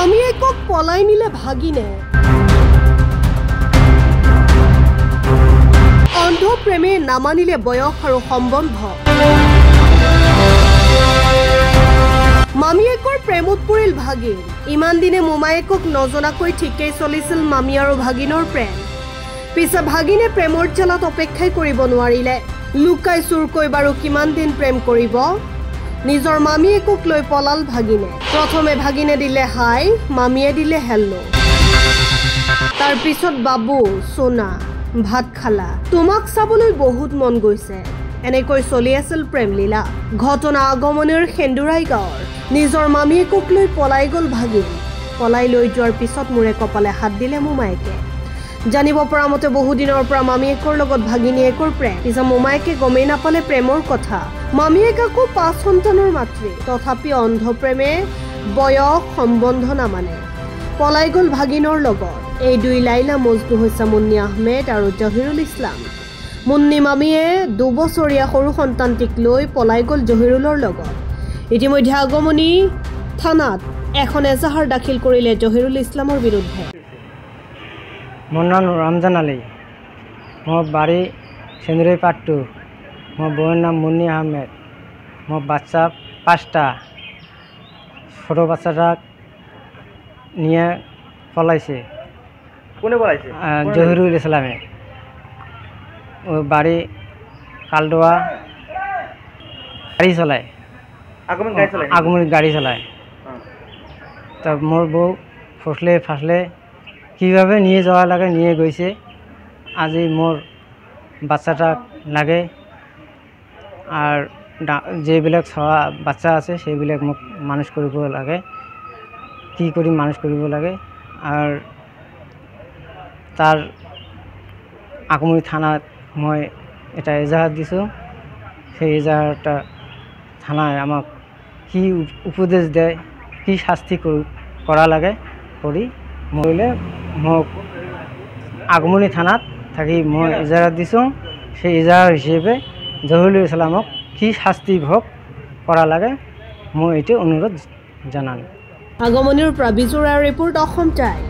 মামীয়েকক পলাই নিলে ভাগিনে অন্ধ প্ৰেমে নামানিলে বয়স আৰু সম্বন্ধ মামীয়েকৰ প্ৰেমত পৰিল ভাগিন ইমান দিনে মোমায়েকক নজনাকৈ ঠিকেই চলিছিল মামী আৰু ভাগিনৰ প্ৰেম পিছে ভাগিনে প্ৰেমৰ জালত অপেক্ষাই কৰিব নোৱাৰিলে লুকাই চুৰকৈ বাৰু কিমান দিন প্ৰেম কৰিব নিজৰ মামীয়েকক লৈ পলাল ভাগিনে প্ৰথমে ভাগিনে দিলে হাই মামীয়ে দিলে হেল্লো তাৰ পিছত বাবু সোনা ভাত খালা তোমাক চাবলৈ বহুত মন গৈছে এনেকৈ চলি আছিল প্ৰেমলীলা ঘটনা আগমনৰ খেন্দুৰাই গাঁৱৰ নিজৰ মামীয়েকক লৈ পলাই গ'ল ভাগিন পলাই লৈ যোৱাৰ পিছত মোৰে কপালে হাত দিলে মোমায়েকে জানিব পৰা মতে বহুদিনৰ পৰা মামীয়েকৰ লগত ভাগিনীয়েকৰ প্ৰেম পিছে মোমায়েকে গমেই নাপালে প্ৰেমৰ কথা মামীয়েক আকৌ 5 সন্তানৰ মাতৃ তথাপি অন্ধ প্ৰেমে বয়স সম্বন্ধ নামানে পলাই গ'ল ভাগিনৰ লগত এই দুই লাইলা মজদু হৈছে মুন্নি আহমেদ আৰু জহিৰুল ইছলাম মুন্নি মামীয়ে 2 বছৰীয়া সৰু সন্তানটিক লৈ পলাই গ'ল জহিৰুলৰ লগত ইতিমধ্যে আগমনী থানাত এখন এজাহাৰ দাখিল কৰিলে জহিৰুল ইছলামৰ বিৰুদ্ধে मोर नाम रमजान आली मोर बाड़ी सेंदुरी पाट्टू मोर बोर नाम मुन्नी आहमेद मोर बाच्चा 5टा छोटो बाच्चाटा निये पलाइছে কোনে পলাইছে জহিরুল ইসলামে ও বাড়ি কালডোয়া গাড়ি চলায় আগমন গাড়ি চলায় তা মোর বউ ফাসলে কিভাবে নিয়ে যাওয়া লাগে নিয়ে গৈছে আজি মোর বাচ্চাটা লাগে আর যেবিলাক ছয়া বাচ্চা আছে সেইবিলাক মোক মানুষ কৰিব লাগে কি কৰি মানুষ কৰিব লাগে আর তার আগমনী থানাত মই এটা এজাহার দিছো সেই এজাহারটা থানায় আমাক কি উপদেশ দেয় কি শাস্তি করা লাগে করি মহিলে মোক আগমনী থানাত থাকি মই ইজাহার দিছোঁ সেই ইজাহার হিসেবে জহিরুল ইসলামক কি শাস্তি ভোগ করা লাগে মই এইটো অনুৰোধ জানালোঁ আগমনীৰ পৰা বিজুৰাৰ ৰিপৰ্ট অসম টাইম